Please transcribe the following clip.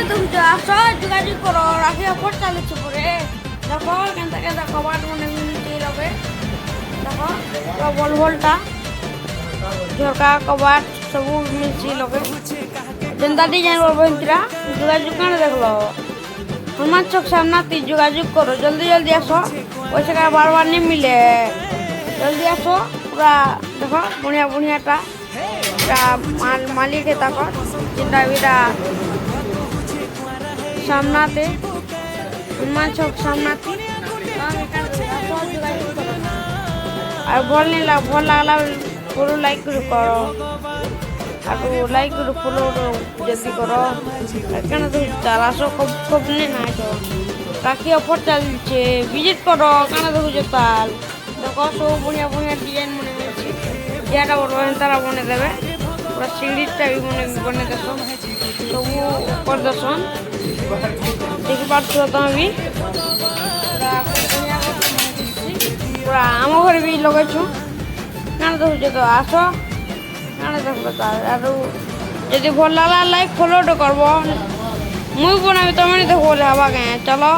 তুমি আস যোগাযোগ করো রাখি অফর চালিছে পরে দেখো কেনতা কেনতা কবাট মানে মিলতে লবে দেখো বল বলটা ঝরকা কবাট সবু মিলছি লবে যেনতা ডিজাইন বলবো ইন্তরা যোগাযোগ কানে দেখলো हनुमान चौक सामना ती যোগাযোগ করো জলদি জলদি আসো পয়সা কা বারবার नहीं मिले जल्दी আসো पूरा देखो बढ़िया बढ़ियाटा मालिक है तक चिंता बिटा सामनाते हनुमान चौक सामनाती और भल नहीं भल लगला फॉलो लाइक करो আর লাইক করে ফলো যদি করো কেন তুমি চালাছো খুব নেই না তো রাখি অফার চলছে ভিজিট করো কেন দেখো তাল দেখো সব বড়িয়া বড়িয়া ডিজাইন মনে হচ্ছে যেটা বলবো তারা বনে দেবে পুরো সিঁড়িটা বনে দেছো সবু প্রদর্শন দেখি পাচ্ছো তুমি পুরা আমার ঘরে বি লগাইছো কেন দেখো তো আসো কানে দেখো তার আর যদি ভাল লাগলা লাইক ফলো করবো মুই বনাবি তুমি দেখো হবা কে চলো।